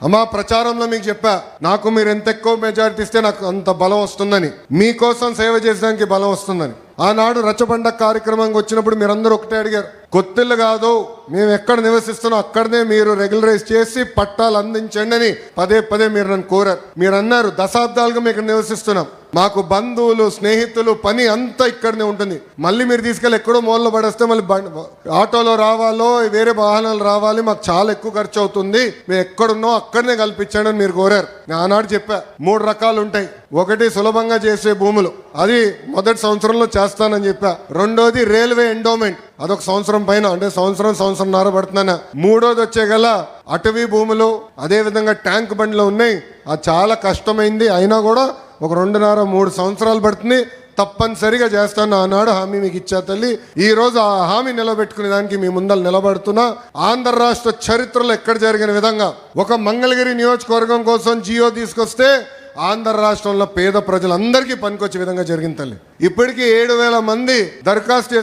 అమ్మా ప్రచారంలో మీకు చెప్పా, నాకు మీరు ఎంత ఎక్కువ మెజారిటీ ఇస్తే నాకు అంత బలం వస్తుందని, మీకోసం సేవ చేసడానికి బలం వస్తుందని. ఆనాడు రచ్చబండ కార్యక్రమంకి వచ్చినప్పుడు మీరందరూ ఒకటే అడిగారు, కొత్తిల్లు కాదు, మేము ఎక్కడ నివసిస్తున్నాం అక్కడనే మీరు రెగ్యులరైజ్ చేసి పట్టాలు అందించండి అని పదే పదే మీరు నన్ను కోరారు. మీరు అన్నారు దశాబ్దాలుగా మేము ఇక్కడ నివసిస్తున్నాం, మాకు బంధువులు స్నేహితులు పని అంతా ఇక్కడనే ఉంటుంది, మళ్ళీ మీరు తీసుకెళ్ళి ఎక్కడో మూలలో పడేస్తే మళ్ళీ ఆటోలో రావాలో వేరే వాహనాలు రావాలి, మాకు చాలా ఎక్కువ ఖర్చు అవుతుంది, మేము ఎక్కడున్నాం అక్కడనే కల్పించండి అని మీరు కోరారు. నేను ఆనాడు చెప్పా 3 రకాలు ఉంటాయి. ఒకటి సులభంగా చేసే భూములు, అది మొదటి సంవత్సరంలో చేస్తానని చెప్పా. రెండోది రైల్వే ఎండోమెంట్, అదొక సంవత్సరం పైన, అంటే సంవత్సరంన్నర పడుతున్నాను. మూడోది వచ్చే గల అటవీ భూములు, అదే విధంగా ట్యాంక్ బండ్లు ఉన్నాయి, అది చాలా కష్టమైంది, అయినా కూడా ఒక 2.5-3 సంవత్సరాలు పడుతుంది, తప్పనిసరిగా చేస్తాను ఆనాడు హామీ మీకు ఇచ్చా తల్లి. ఈ రోజు ఆ హామీ నిలబెట్టుకునే దానికి మీ ముందర నిలబడుతున్నా. ఆంధ్ర రాష్ట్ర చరిత్రలో ఎక్కడ జరిగిన విధంగా ఒక మంగళగిరి నియోజకవర్గం కోసం జియో తీసుకొస్తే ఆంధ్ర రాష్ట్రంలో పేద ప్రజలందరికీ పనికొచ్చే విధంగా జరిగింది తల్లి. ఇప్పటికీ 7,000 మంది దరఖాస్తు